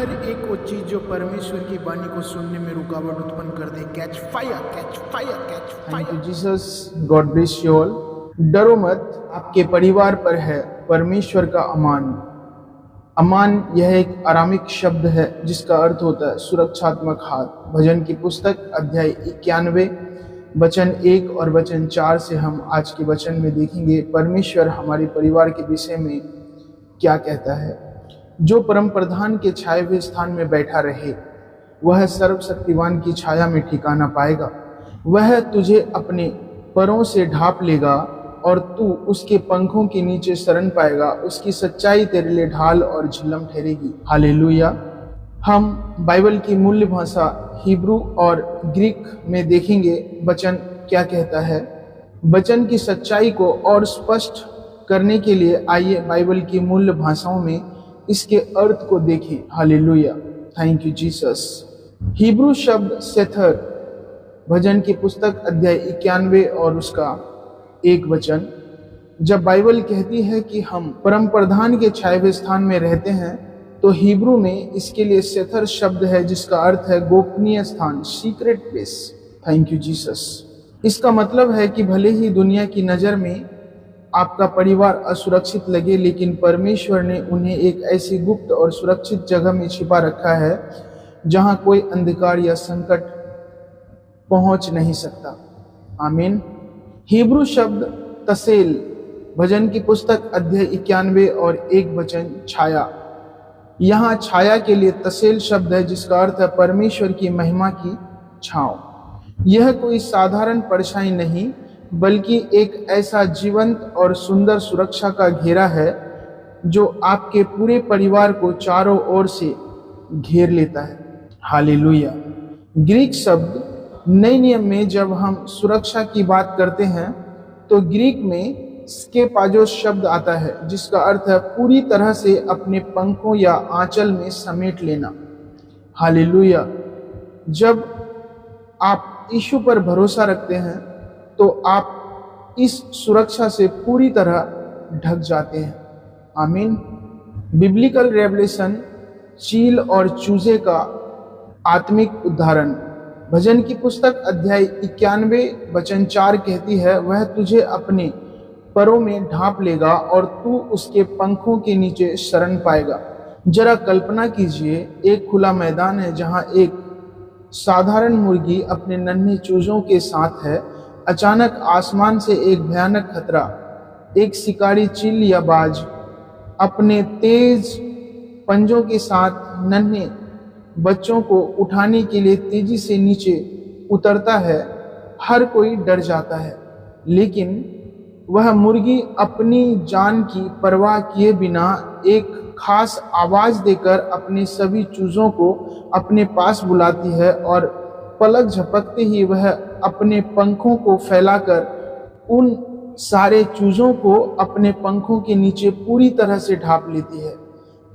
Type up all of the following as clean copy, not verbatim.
हर एक वो चीज जो परमेश्वर की वाणी को सुनने में रुकावट उत्पन्न कर दे, catch fire, catch fire, catch fire. Thank you Jesus, God bless you all. डरो मत, आपके परिवार पर है परमेश्वर का अमान। अमान यह एक आरामिक शब्द है जिसका अर्थ होता है सुरक्षात्मक हाथ। भजन की पुस्तक अध्याय 91 वचन 1 और वचन 4 से हम आज के वचन में देखेंगे परमेश्वर हमारे परिवार के विषय में क्या कहता है। जो परम प्रधान के छाए हुए स्थान में बैठा रहे वह सर्वशक्तिमान की छाया में ठिकाना पाएगा। वह तुझे अपने परों से ढांप लेगा और तू उसके पंखों के नीचे शरण पाएगा। उसकी सच्चाई तेरे लिए ढाल और झिल्लम ठहरेगी। हालेलुया। हम बाइबल की मूल्य भाषा हिब्रू और ग्रीक में देखेंगे वचन क्या कहता है। वचन की सच्चाई को और स्पष्ट करने के लिए आइए बाइबल की मूल्य भाषाओं में इसके अर्थ को देखें। Hallelujah, thank you Jesus. Hebrew शब्द सेथर, भजन की पुस्तक अध्याय 91 और उसका 1 वचन। जब बाइबल कहती है कि हम परम प्रधान के छाए हुए स्थान में रहते हैं तो हिब्रू में इसके लिए सेथर शब्द है जिसका अर्थ है गोपनीय स्थान, secret place. Thank you Jesus. इसका मतलब है कि भले ही दुनिया की नजर में आपका परिवार असुरक्षित लगे, लेकिन परमेश्वर ने उन्हें एक ऐसी गुप्त और सुरक्षित जगह में छिपा रखा है जहां कोई अंधकार या संकट पहुंच नहीं सकता। आमीन। हिब्रू शब्द तसेल, भजन की पुस्तक अध्याय 91 और 1 वचन छाया। यहाँ छाया के लिए तसेल शब्द है जिसका अर्थ है परमेश्वर की महिमा की छांव। यह कोई साधारण परछाई नहीं बल्कि एक ऐसा जीवंत और सुंदर सुरक्षा का घेरा है जो आपके पूरे परिवार को चारों ओर से घेर लेता है। हालेलुया। ग्रीक शब्द नए नियम में जब हम सुरक्षा की बात करते हैं तो ग्रीक में स्केपाजोस शब्द आता है जिसका अर्थ है पूरी तरह से अपने पंखों या आंचल में समेट लेना। हालेलुया। जब आप यीशु पर भरोसा रखते हैं तो आप इस सुरक्षा से पूरी तरह ढक जाते हैं। आमीन। बिब्लिकल रेवलेशन, चील और चूजे का आत्मिक उदाहरण। भजन की पुस्तक अध्याय 91 वचन 4 कहती है वह तुझे अपने परों में ढांप लेगा और तू उसके पंखों के नीचे शरण पाएगा। जरा कल्पना कीजिए, एक खुला मैदान है जहां एक साधारण मुर्गी अपने नन्हे चूजों के साथ है। अचानक आसमान से एक भयानक खतरा, एक शिकारी चील या बाज अपने तेज पंजों के साथ नन्हे बच्चों को उठाने के लिए तेजी से नीचे उतरता है। हर कोई डर जाता है, लेकिन वह मुर्गी अपनी जान की परवाह किए बिना एक खास आवाज देकर अपने सभी चूजों को अपने पास बुलाती है और पलक झपकते ही वह अपने पंखों को फैलाकर उन सारे चूजों को अपने पंखों के नीचे पूरी तरह से ढांप लेती है।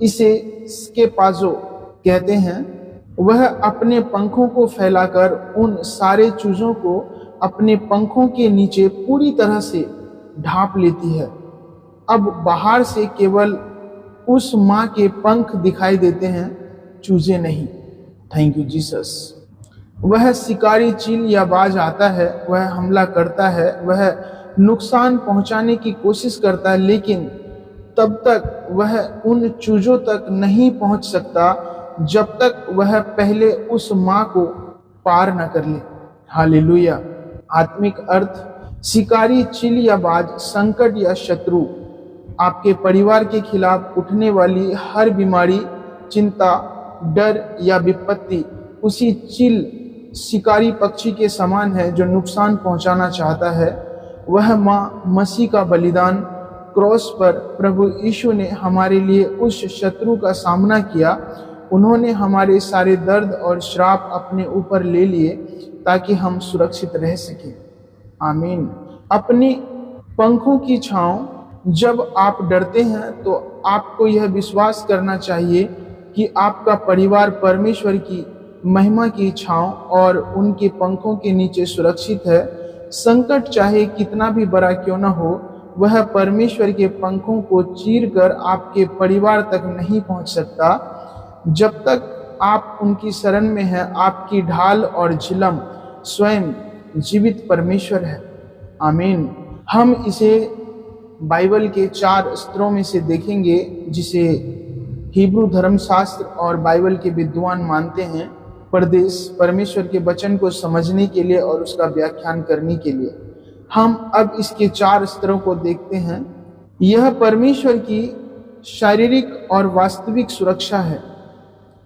इसे स्केपाजो कहते हैं। वह अपने पंखों को फैलाकर उन सारे चूजों को अपने पंखों के नीचे पूरी तरह से ढांप लेती है। अब बाहर से केवल उस माँ के पंख दिखाई देते हैं, चूजे नहीं। Thank you Jesus. वह शिकारी चील या बाज आता है, वह हमला करता है, वह नुकसान पहुंचाने की कोशिश करता है, लेकिन तब तक वह उन चूजों तक नहीं पहुंच सकता जब तक वह पहले उस माँ को पार न कर ले। हालेलुया। आत्मिक अर्थ, शिकारी चील या बाज संकट या शत्रु, आपके परिवार के खिलाफ उठने वाली हर बीमारी, चिंता, डर या विपत्ति उसी चील शिकारी पक्षी के समान है जो नुकसान पहुंचाना चाहता है। वह माँ मसीह का बलिदान क्रॉस पर प्रभु यीशु ने हमारे लिए उस शत्रु का सामना किया। उन्होंने हमारे सारे दर्द और श्राप अपने ऊपर ले लिए ताकि हम सुरक्षित रह सकें। आमीन। अपने पंखों की छांव, जब आप डरते हैं तो आपको यह विश्वास करना चाहिए कि आपका परिवार परमेश्वर की महिमा की छांव और उनके पंखों के नीचे सुरक्षित है। संकट चाहे कितना भी बड़ा क्यों न हो, वह परमेश्वर के पंखों को चीरकर आपके परिवार तक नहीं पहुंच सकता। जब तक आप उनकी शरण में हैं, आपकी ढाल और झिलम स्वयं जीवित परमेश्वर है। आमीन। हम इसे बाइबल के 4 स्तरों में से देखेंगे जिसे हिब्रू धर्मशास्त्र और बाइबल के विद्वान मानते हैं प्रदेश परमेश्वर के वचन को समझने के लिए और उसका व्याख्यान करने के लिए। हम अब इसके 4 स्तरों को देखते हैं। यह परमेश्वर की शारीरिक और वास्तविक सुरक्षा है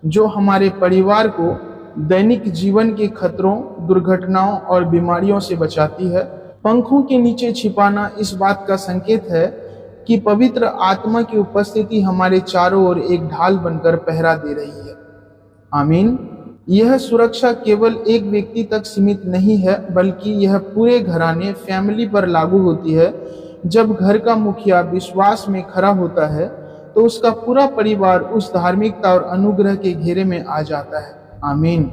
जो हमारे परिवार को दैनिक जीवन के खतरों, दुर्घटनाओं और बीमारियों से बचाती है। पंखों के नीचे छिपाना इस बात का संकेत है कि पवित्र आत्मा की उपस्थिति हमारे चारों ओर एक ढाल बनकर पहरा दे रही है। आमीन। यह सुरक्षा केवल एक व्यक्ति तक सीमित नहीं है, बल्कि यह पूरे घराने फैमिली पर लागू होती है। जब घर का मुखिया विश्वास में खड़ा होता है तो उसका पूरा परिवार उस धार्मिकता और अनुग्रह के घेरे में आ जाता है। आमीन।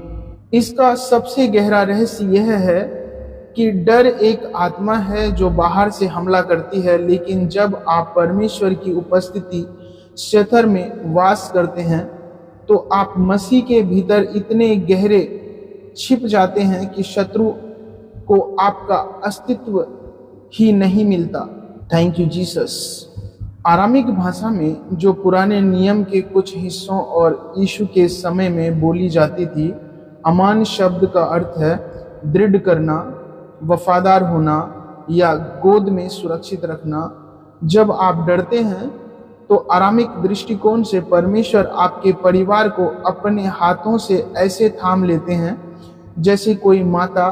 इसका सबसे गहरा रहस्य यह है कि डर एक आत्मा है जो बाहर से हमला करती है, लेकिन जब आप परमेश्वर की उपस्थिति क्षेत्र में वास करते हैं तो आप मसीह के भीतर इतने गहरे छिप जाते हैं कि शत्रु को आपका अस्तित्व ही नहीं मिलता। Thank you Jesus. आरामिक भाषा में जो पुराने नियम के कुछ हिस्सों और यीशु के समय में बोली जाती थी, अमान शब्द का अर्थ है दृढ़ करना, वफादार होना या गोद में सुरक्षित रखना। जब आप डरते हैं तो आरामिक दृष्टिकोण से परमेश्वर आपके परिवार को अपने हाथों से ऐसे थाम लेते हैं जैसे कोई माता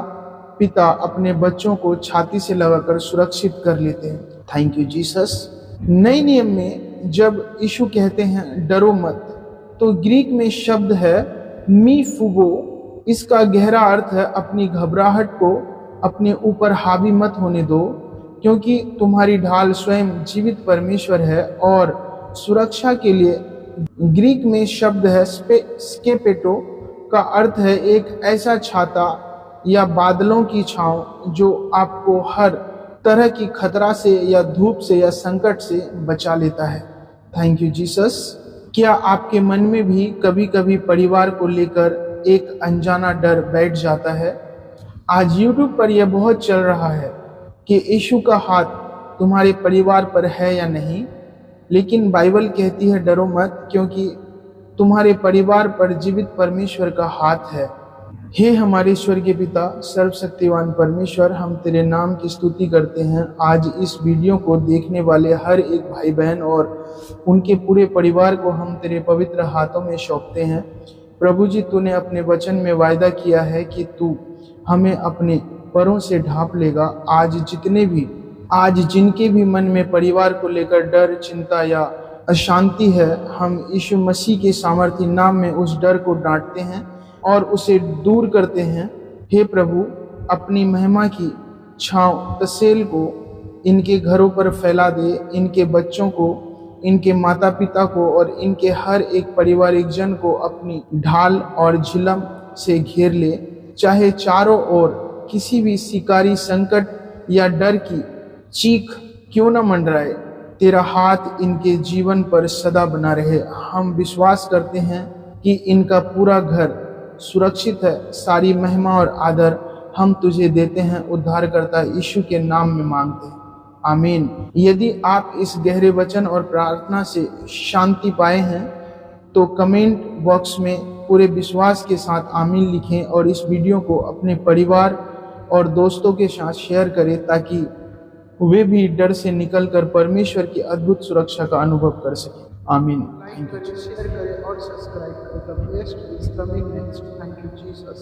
पिता अपने बच्चों को छाती से लगाकर सुरक्षित कर लेते हैं। Thank you Jesus. नए नियम में जब यीशु कहते हैं डरो मत, तो ग्रीक में शब्द है मी फुगो। इसका गहरा अर्थ है अपनी घबराहट को अपने ऊपर हावी मत होने दो, क्योंकि तुम्हारी ढाल स्वयं जीवित परमेश्वर है। और सुरक्षा के लिए ग्रीक में शब्द है स्केपेटो का अर्थ है एक ऐसा छाता या बादलों की छांव जो आपको हर तरह की खतरा से या धूप से या संकट से बचा लेता है। Thank you Jesus. क्या आपके मन में भी कभी कभी परिवार को लेकर एक अनजाना डर बैठ जाता है? आज YouTube पर यह बहुत चल रहा है कि यीशु का हाथ तुम्हारे परिवार पर है या नहीं, लेकिन बाइबल कहती है डरो मत, क्योंकि तुम्हारे परिवार पर जीवित परमेश्वर का हाथ है। हे हमारे स्वर्गीय पिता, सर्वशक्तिवान परमेश्वर, हम तेरे नाम की स्तुति करते हैं। आज इस वीडियो को देखने वाले हर एक भाई बहन और उनके पूरे परिवार को हम तेरे पवित्र हाथों में सौंपते हैं। प्रभु जी, तूने अपने वचन में वायदा किया है कि तू हमें अपने परों से ढांप लेगा। आज जिनके भी मन में परिवार को लेकर डर, चिंता या अशांति है, हम यीशु मसीह के सामर्थी नाम में उस डर को डांटते हैं और उसे दूर करते हैं। हे प्रभु, अपनी महिमा की छांव तसेल को इनके घरों पर फैला दे, इनके बच्चों को, इनके माता पिता को और इनके हर एक पारिवारिक जन को अपनी ढाल और झिलम से घेर ले। चाहे चारों ओर किसी भी शिकारी संकट या डर की चीख क्यों न मंडराए, तेरा हाथ इनके जीवन पर सदा बना रहे। हम विश्वास करते हैं कि इनका पूरा घर सुरक्षित है। सारी महिमा और आदर हम तुझे देते हैं, उद्धारकर्ता यीशु के नाम में मांगते हैं, आमीन। यदि आप इस गहरे वचन और प्रार्थना से शांति पाए हैं तो कमेंट बॉक्स में पूरे विश्वास के साथ आमीन लिखें और इस वीडियो को अपने परिवार और दोस्तों के साथ शेयर करें ताकि वे भी डर से निकलकर परमेश्वर की अद्भुत सुरक्षा का अनुभव कर सकें। आमीन। लाइक करें, शेयर करें और सब्सक्राइब करें। The best is coming next. Thank you Jesus.